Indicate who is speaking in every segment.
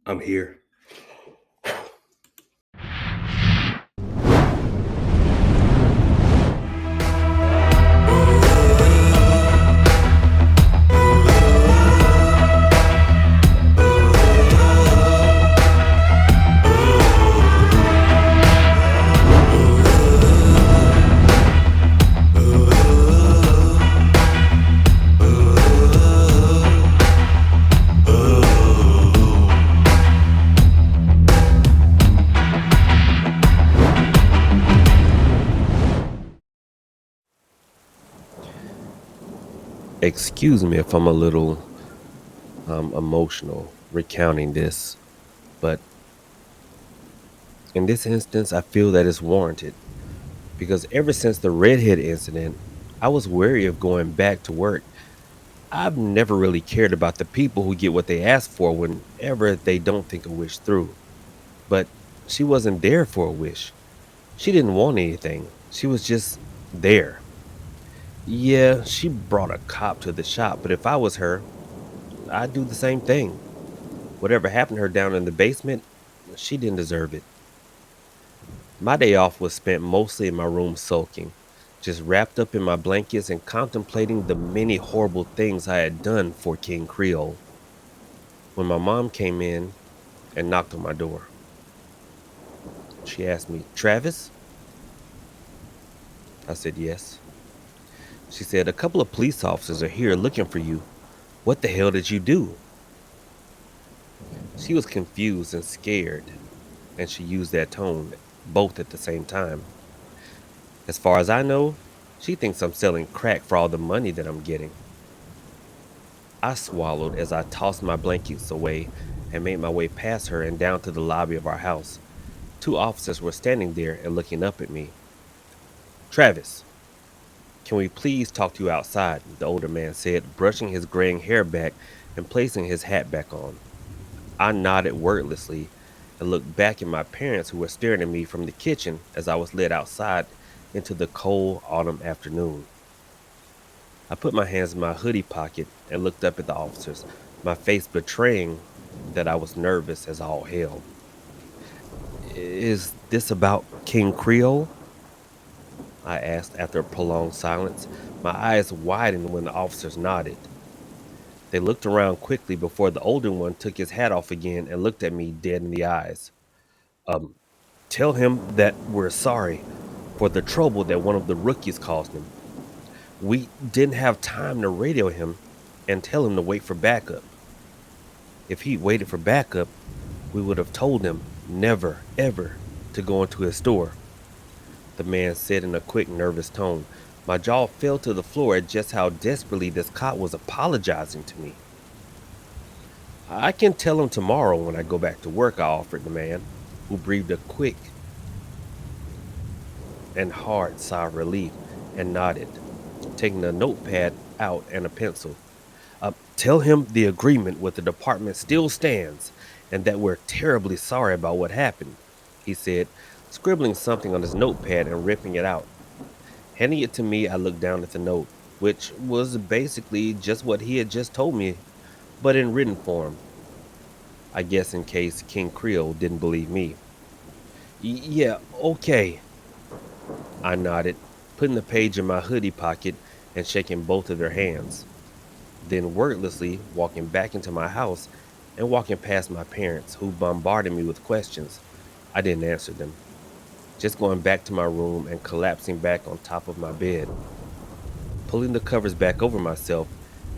Speaker 1: I'm here. Excuse me if I'm a little emotional recounting this, but in this instance, I feel that it's warranted because ever since the redhead incident, I was wary of going back to work. I've never really cared about the people who get what they ask for whenever they don't think a wish through. But she wasn't there for a wish. She didn't want anything. She was just there. Yeah, she brought a cop to the shop, but if I was her, I'd do the same thing. Whatever happened to her down in the basement, she didn't deserve it. My day off was spent mostly in my room sulking, just wrapped up in my blankets and contemplating the many horrible things I had done for King Creole. When my mom came in and knocked on my door, she asked me, "Travis?" I said, "Yes." She said, "A couple of police officers are here looking for you. What the hell did you do?" She was confused and scared, and she used that tone both at the same time. As far as I know, she thinks I'm selling crack for all the money that I'm getting. I swallowed as I tossed my blankets away and made my way past her and down to the lobby of our house. Two officers were standing there and looking up at me. "Travis, can we please talk to you outside?" the older man said, brushing his graying hair back and placing his hat back on. I nodded wordlessly and looked back at my parents who were staring at me from the kitchen as I was led outside into the cold autumn afternoon. I put my hands in my hoodie pocket and looked up at the officers, my face betraying that I was nervous as all hell. "Is this about King Creole?" I asked after a prolonged silence. My eyes widened when the officers nodded. They looked around quickly before the older one took his hat off again and looked at me dead in the eyes. Um, Tell him that we're sorry for the trouble that one of the rookies caused him. We didn't have time to radio him and tell him to wait for backup. If he'd waited for backup, we would have told him never, ever to go into his store," the man said in a quick, nervous tone. My jaw fell to the floor at just how desperately this cop was apologizing to me. "I can tell him tomorrow when I go back to work," I offered the man, who breathed a quick and hard sigh of relief and nodded, taking a notepad out and a pencil. Tell him the agreement with the department still stands and that we're terribly sorry about what happened," he said, scribbling something on his notepad and ripping it out. Handing it to me, I looked down at the note, which was basically just what he had just told me, but in written form. I guess in case King Creole didn't believe me. Yeah, okay," I nodded, putting the page in my hoodie pocket and shaking both of their hands. Then wordlessly walking back into my house and walking past my parents, who bombarded me with questions. I didn't answer them, just going back to my room and collapsing back on top of my bed, pulling the covers back over myself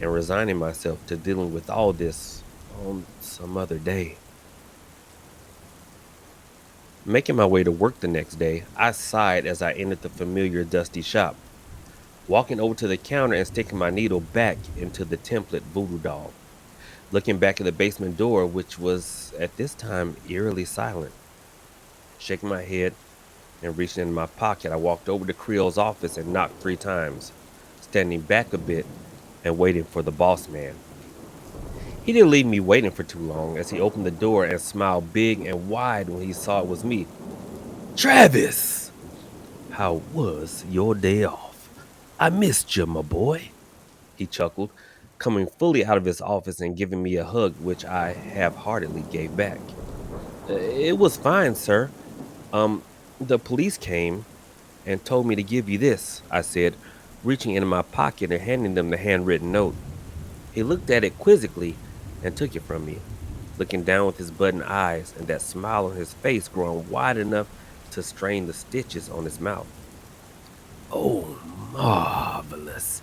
Speaker 1: and resigning myself to dealing with all this on some other day. Making my way to work the next day, I sighed as I entered the familiar dusty shop, walking over to the counter and sticking my needle back into the template voodoo doll, looking back at the basement door, which was at this time eerily silent. Shaking my head and reaching in my pocket, I walked over to Creole's office and knocked 3 times, standing back a bit and waiting for the boss man. He didn't leave me waiting for too long as he opened the door and smiled big and wide when he saw it was me. "Travis, how was your day off? I missed you, my boy," he chuckled, coming fully out of his office and giving me a hug, which I half-heartedly gave back. It was fine, sir. Um, the police came and told me to give you this," I said, reaching into my pocket and handing them the handwritten note. He looked at it quizzically and took it from me, looking down with his button eyes and that smile on his face growing wide enough to strain the stitches on his mouth. "Oh, marvelous.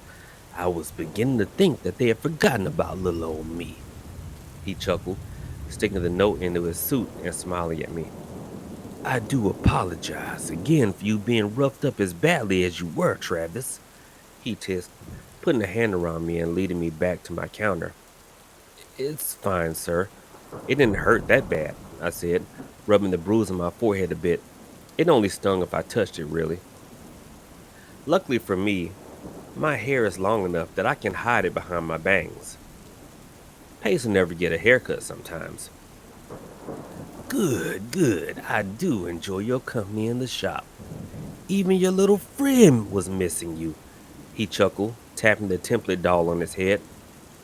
Speaker 1: I was beginning to think that they had forgotten about little old me," he chuckled, sticking the note into his suit and smiling at me. "I do apologize again for you being roughed up as badly as you were, Travis," he hissed, putting a hand around me and leading me back to my counter. "It's fine, sir. It didn't hurt that bad," I said, rubbing the bruise on my forehead a bit. "It only stung if I touched it, really. Luckily for me, my hair is long enough that I can hide it behind my bangs. Pays to never get a haircut sometimes." "Good, good. I do enjoy your company in the shop. Even your little friend was missing you," he chuckled, tapping the template doll on his head.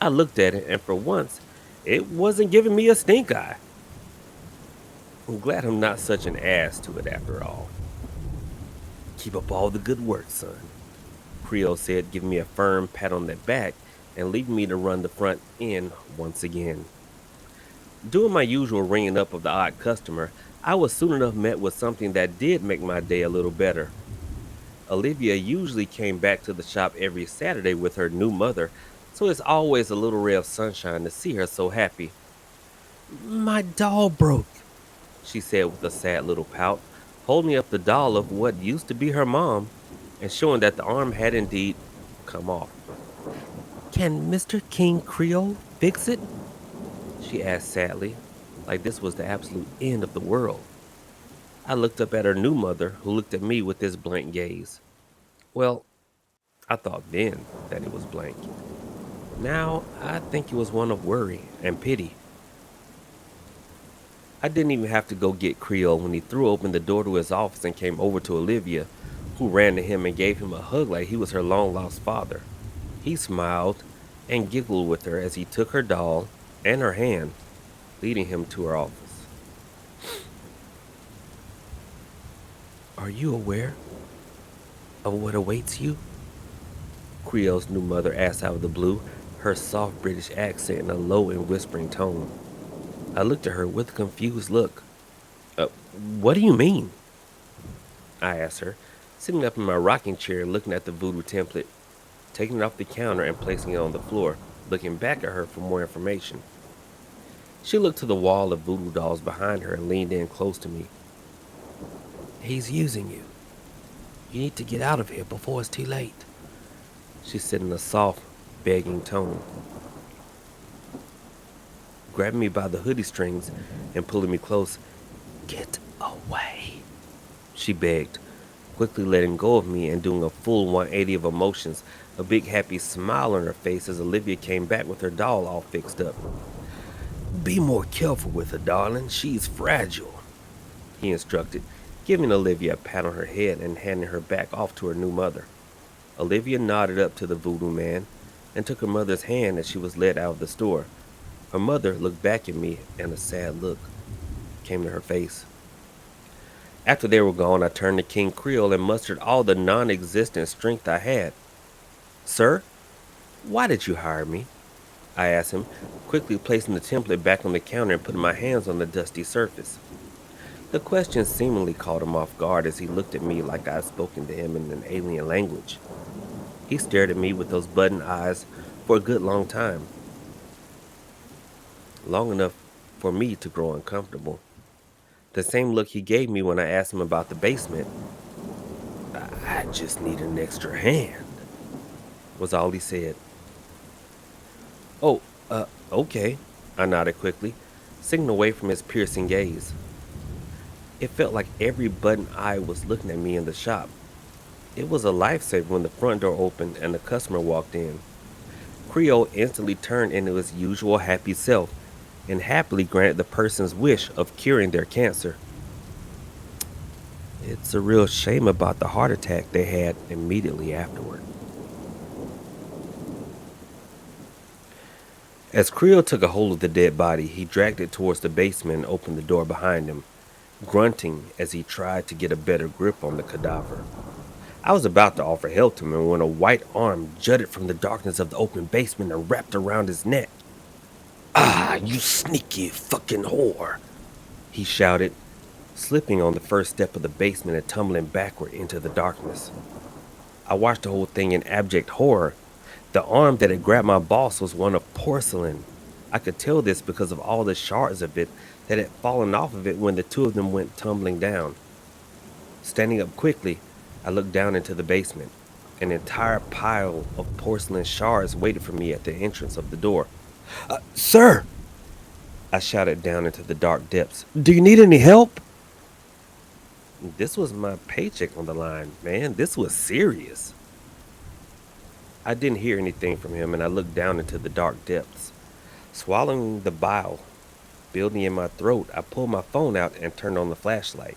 Speaker 1: I looked at it, and for once, it wasn't giving me a stink eye. I'm glad I'm not such an ass to it after all. "Keep up all the good work, son," Creole said, giving me a firm pat on the back and leaving me to run the front end once again. Doing my usual ringing up of the odd customer, I was soon enough met with something that did make my day a little better. Olivia usually came back to the shop every Saturday with her new mother, so it's always a little ray of sunshine to see her so happy. "My doll broke," she said with a sad little pout, holding up the doll of what used to be her mom and showing that the arm had indeed come off. "Can Mr. King Creole fix it?" she asked sadly, like this was the absolute end of the world. I looked up at her new mother, who looked at me with this blank gaze. Well, I thought then that it was blank. Now I think it was one of worry and pity. I didn't even have to go get Creole when he threw open the door to his office and came over to Olivia, who ran to him and gave him a hug like he was her long lost father. He smiled and giggled with her as he took her doll and her hand, leading him to her office. "Are you aware of what awaits you?" Creole's new mother asked out of the blue, her soft British accent in a low and whispering tone. I looked at her with a confused look. What do you mean?" I asked her, sitting up in my rocking chair looking at the voodoo template, taking it off the counter and placing it on the floor, looking back at her for more information. She looked to the wall of voodoo dolls behind her and leaned in close to me. "He's using you. You need to get out of here before it's too late," she said in a soft, begging tone, grabbing me by the hoodie strings and pulling me close. "Get away," she begged, quickly letting go of me and doing a full 180 of emotions, a big happy smile on her face as Olivia came back with her doll all fixed up. "Be more careful with her, darling. She's fragile," he instructed, giving Olivia a pat on her head and handing her back off to her new mother. Olivia nodded up to the voodoo man and took her mother's hand as she was led out of the store. Her mother looked back at me and a sad look came to her face. After they were gone, I turned to King Creole and mustered all the non-existent strength I had. "Sir, why did you hire me?" I asked him, quickly placing the template back on the counter and putting my hands on the dusty surface. The question seemingly caught him off guard as he looked at me like I had spoken to him in an alien language. He stared at me with those button eyes for a good long time, long enough for me to grow uncomfortable. The same look he gave me when I asked him about the basement. "I just need an extra hand," was all he said. "Oh, okay," I nodded quickly, sinking away from his piercing gaze. It felt like every button eye was looking at me in the shop. It was a lifesaver when the front door opened and the customer walked in. Creole instantly turned into his usual happy self and happily granted the person's wish of curing their cancer. It's a real shame about the heart attack they had immediately afterward. As Creel took a hold of the dead body, he dragged it towards the basement and opened the door behind him, grunting as he tried to get a better grip on the cadaver. I was about to offer help to him when a white arm jutted from the darkness of the open basement and wrapped around his neck. "Ah, you sneaky fucking whore!" he shouted, slipping on the first step of the basement and tumbling backward into the darkness. I watched the whole thing in abject horror. The arm that had grabbed my boss was one of porcelain. I could tell this because of all the shards of it that had fallen off of it when the two of them went tumbling down. Standing up quickly, I looked down into the basement. An entire pile of porcelain shards waited for me at the entrance of the door. Sir! I shouted down into the dark depths. "Do you need any help?" This was my paycheck on the line, man. This was serious. I didn't hear anything from him, and I looked down into the dark depths. Swallowing the bile building in my throat, I pulled my phone out and turned on the flashlight,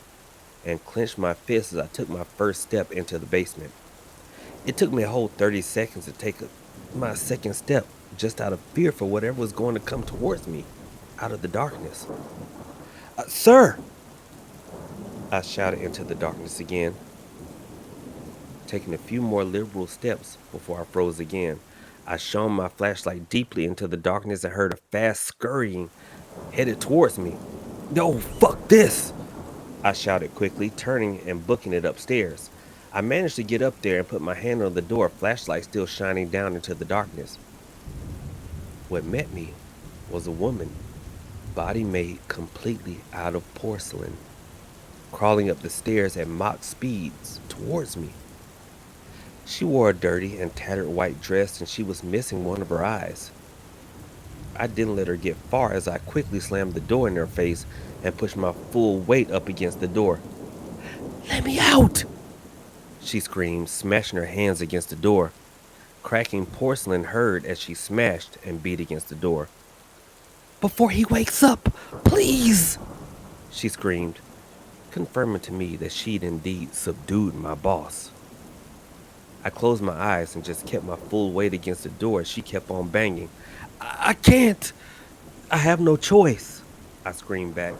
Speaker 1: and clenched my fists as I took my first step into the basement. It took me a whole 30 seconds to take my second step, just out of fear for whatever was going to come towards me out of the darkness. Sir! I shouted into the darkness again, taking a few more liberal steps before I froze again. I shone my flashlight deeply into the darkness and heard a fast scurrying headed towards me. "No, fuck this!" I shouted quickly, turning and booking it upstairs. I managed to get up there and put my hand on the door, flashlight still shining down into the darkness. What met me was a woman, body made completely out of porcelain, crawling up the stairs at mock speeds towards me. She wore a dirty and tattered white dress, and she was missing one of her eyes. I didn't let her get far as I quickly slammed the door in her face and pushed my full weight up against the door. "Let me out!" she screamed, smashing her hands against the door. Cracking porcelain heard as she smashed and beat against the door. "Before he wakes up, please!" she screamed, confirming to me that she'd indeed subdued my boss. I closed my eyes and just kept my full weight against the door as she kept on banging. I can't! I have no choice!" I screamed back,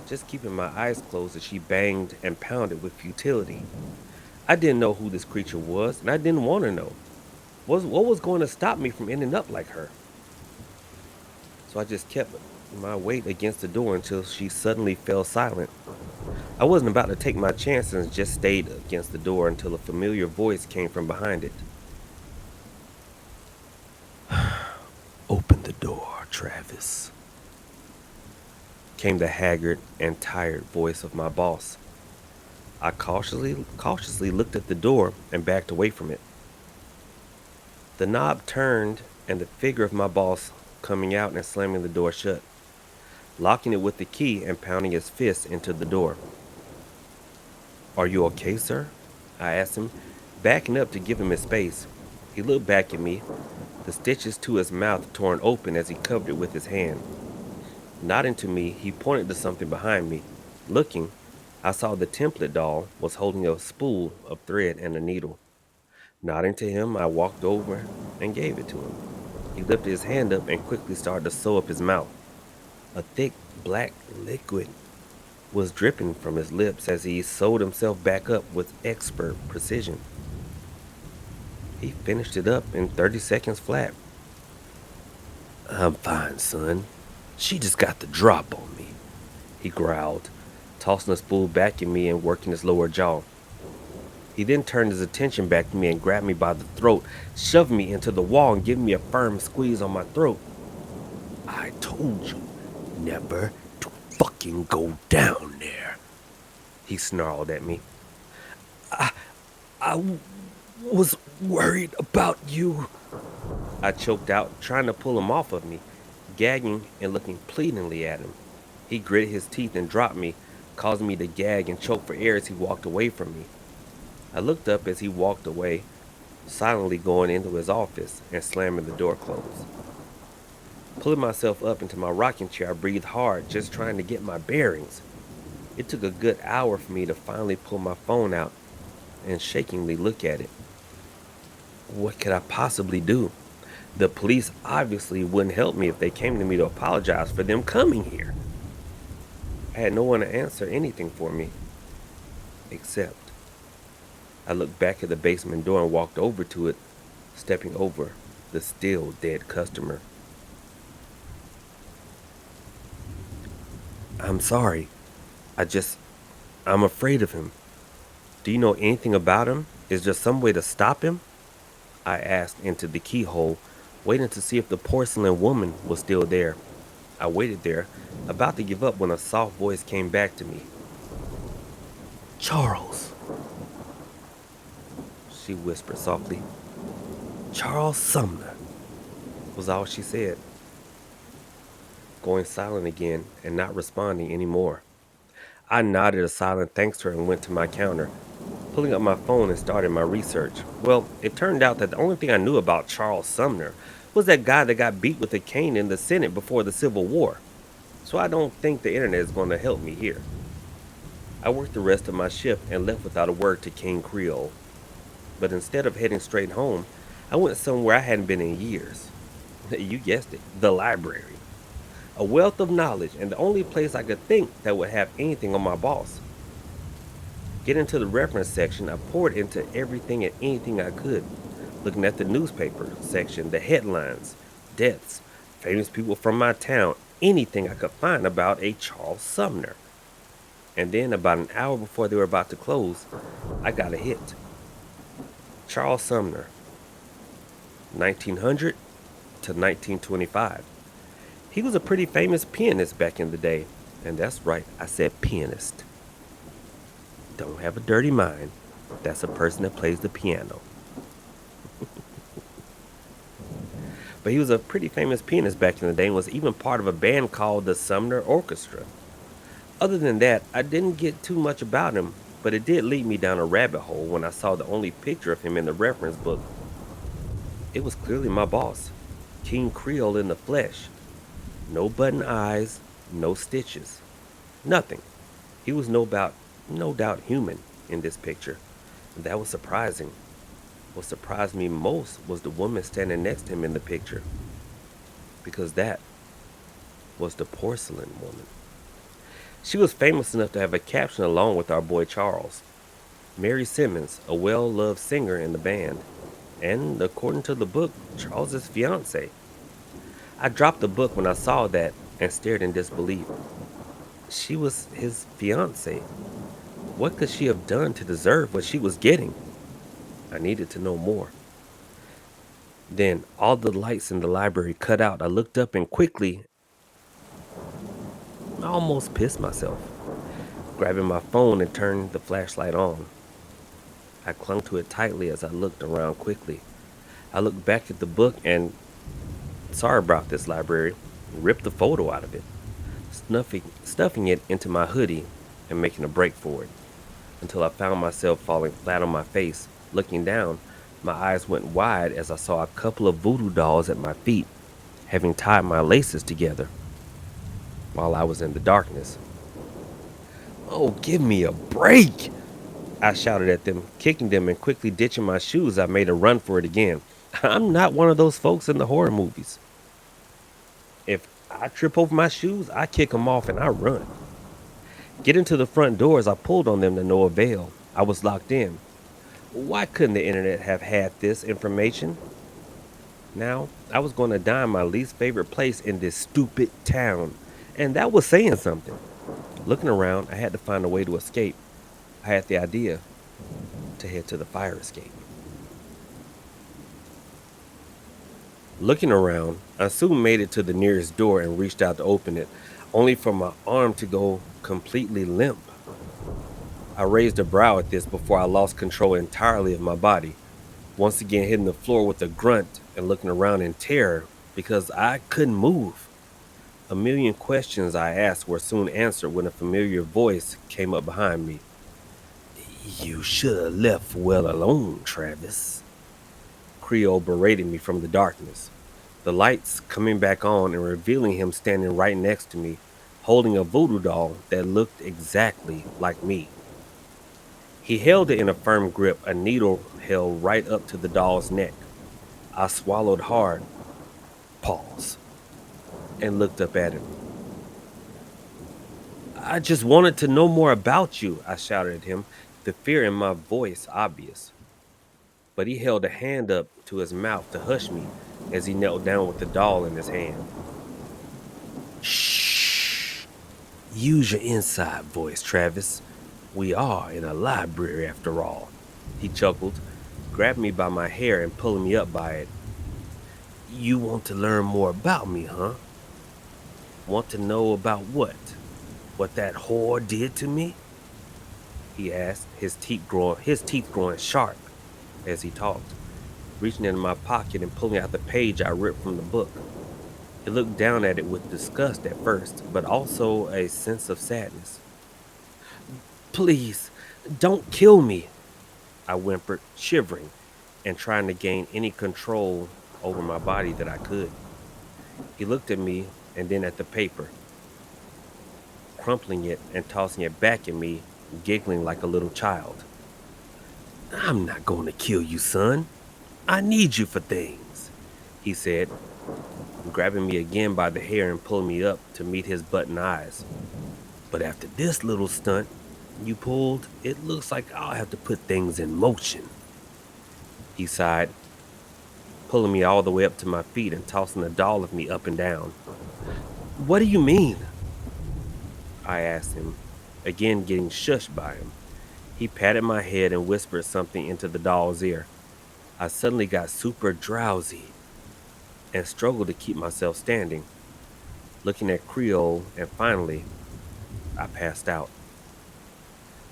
Speaker 1: just keeping my eyes closed as she banged and pounded with futility. I didn't know who this creature was, and I didn't want to know. What was going to stop me from ending up like her? So I just kept my weight against the door until she suddenly fell silent. I wasn't about to take my chances and just stayed against the door until a familiar voice came from behind it. "Open the door, Travis," came the haggard and tired voice of my boss. I cautiously looked at the door and backed away from it. The knob turned, and the figure of my boss coming out and slamming the door shut, locking it with the key and pounding his fist into the door. "Are you okay, sir?" I asked him, backing up to give him his space. He looked back at me, the stitches to his mouth torn open as he covered it with his hand. Nodding to me, he pointed to something behind me. Looking, I saw the template doll was holding a spool of thread and a needle. Nodding to him, I walked over and gave it to him. He lifted his hand up and quickly started to sew up his mouth. A thick, black liquid was dripping from his lips as he sewed himself back up with expert precision. He finished it up in 30 seconds flat. "I'm fine, son. She just got the drop on me," he growled, tossing the spool back at me and working his lower jaw. He then turned his attention back to me and grabbed me by the throat, shoving me into the wall and giving me a firm squeeze on my throat. "I told you never to fucking go down there," he snarled at me. I was worried about you," I choked out, trying to pull him off of me, gagging and looking pleadingly at him. He gritted his teeth and dropped me, causing me to gag and choke for air as he walked away from me. I looked up as he walked away, silently going into his office and slamming the door closed. Pulling myself up into my rocking chair, I breathed hard, just trying to get my bearings. It took a good hour for me to finally pull my phone out and shakingly look at it. What could I possibly do? The police obviously wouldn't help me if they came to me to apologize for them coming here. I had no one to answer anything for me, except I looked back at the basement door and walked over to it, stepping over the still dead customer. I'm sorry. I just, I'm afraid of him. Do you know anything about him? Is there some way to stop him? I asked into the keyhole, waiting to see if the porcelain woman was still there. I waited there, about to give up when a soft voice came back to me. Charles, she whispered softly. Charles Sumner, was all she said, going silent again and not responding anymore. I nodded a silent thanks to her and went to my counter, pulling up my phone and started my research. Well, it turned out that the only thing I knew about Charles Sumner was that guy that got beat with a cane in the Senate before the Civil War. So I don't think the internet is going to help me here. I worked the rest of my shift and left without a word to King Creole. But instead of heading straight home, I went somewhere I hadn't been in years. You guessed it, the library. A wealth of knowledge and the only place I could think that would have anything on my boss. Getting to the reference section, I poured into everything and anything I could, looking at the newspaper section, the headlines, deaths, famous people from my town, anything I could find about a Charles Sumner. And then, about an hour before they were about to close, I got a hit. Charles Sumner, 1900 to 1925. He was a pretty famous pianist back in the day. And that's right, I said pianist. Don't have a dirty mind. That's a person that plays the piano. But he was a pretty famous pianist back in the day and was even part of a band called the Sumner Orchestra. Other than that, I didn't get too much about him, but it did lead me down a rabbit hole when I saw the only picture of him in the reference book. It was clearly my boss, King Creole in the flesh. No button eyes, no stitches, nothing. He was no doubt human in this picture. And that was surprising. What surprised me most was the woman standing next to him in the picture, because that was the porcelain woman. She was famous enough to have a caption along with our boy Charles. Mary Simmons, a well loved singer in the band, and according to the book, Charles's fiance. I dropped the book when I saw that and stared in disbelief. She was his fiance. What could she have done to deserve what she was getting? I needed to know more. Then all the lights in the library cut out. I looked up and quickly, I almost pissed myself, grabbing my phone and turned the flashlight on. I clung to it tightly as I looked around quickly. I looked back at the book and, sorry about this library, ripped the photo out of it, stuffing it into my hoodie and making a break for it, until I found myself falling flat on my face. Looking down, my eyes went wide as I saw a couple of voodoo dolls at my feet, having tied my laces together while I was in the darkness. Oh, give me a break! I shouted at them, kicking them and quickly ditching my shoes. I made a run for it again. I'm not one of those folks in the horror movies. If I trip over my shoes, I kick them off and I run. Getting to the front doors, I pulled on them to no avail. I was locked in. Why couldn't the internet have had this information? Now, I was going to die in my least favorite place in this stupid town, and that was saying something. Looking around, I had to find a way to escape. I had the idea to head to the fire escape. Looking around, I soon made it to the nearest door and reached out to open it, only for my arm to go completely limp. I raised a brow at this before I lost control entirely of my body, once again hitting the floor with a grunt and looking around in terror because I couldn't move. A million questions I asked were soon answered when a familiar voice came up behind me. You should have left well alone, Travis. Creole berated me from the darkness, the lights coming back on and revealing him standing right next to me, holding a voodoo doll that looked exactly like me. He held it in a firm grip, a needle held right up to the doll's neck. I swallowed hard, paws and looked up at him. I just wanted to know more about you, I shouted at him, the fear in my voice obvious. But he held a hand up to his mouth to hush me as he knelt down with the doll in his hand. Shh! Use your inside voice, Travis. We are in a library after all. He chuckled, grabbed me by my hair and pulling me up by it. You want to learn more about me, huh? Want to know about what? What that whore did to me? He asked, his teeth growing sharp as he talked, reaching into my pocket and pulling out the page I ripped from the book. He looked down at it with disgust at first, but also a sense of sadness. Please, don't kill me, I whimpered, shivering and trying to gain any control over my body that I could. He looked at me and then at the paper, crumpling it and tossing it back at me, giggling like a little child. I'm not going to kill you, son. I need you for things, he said, grabbing me again by the hair and pulling me up to meet his button eyes. But after this little stunt you pulled, it looks like I'll have to put things in motion, he sighed, pulling me all the way up to my feet and tossing the doll of me up and down. What do you mean? I asked him, again getting shushed by him. He patted my head and whispered something into the doll's ear. I suddenly got super drowsy and struggled to keep myself standing, looking at Creole, and finally, I passed out.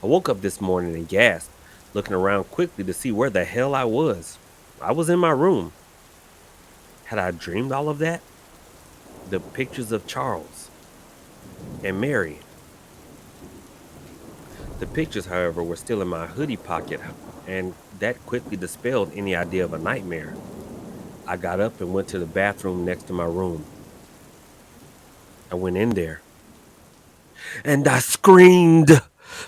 Speaker 1: I woke up this morning and gasped, looking around quickly to see where the hell I was. I was in my room. Had I dreamed all of that? The pictures of Charles and Mary. The pictures, however, were still in my hoodie pocket, and that quickly dispelled any idea of a nightmare. I got up and went to the bathroom next to my room. I went in there, and I screamed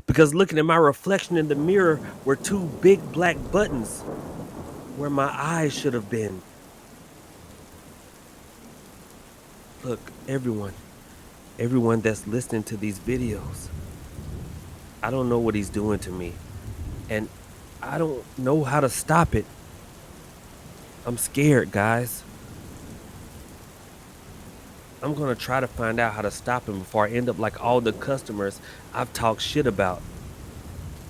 Speaker 1: because looking at my reflection in the mirror were two big black buttons where my eyes should have been. Look, everyone that's listening to these videos, I don't know what he's doing to me, and I don't know how to stop it. I'm scared, guys. I'm gonna try to find out how to stop him before I end up like all the customers I've talked shit about.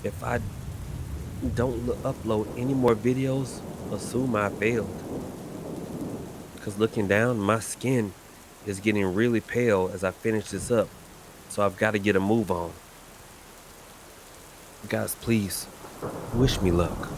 Speaker 1: If I don't upload any more videos, assume I failed. Because looking down, my skin is getting really pale as I finish this up, so I've got to get a move on. Guys, please, wish me luck.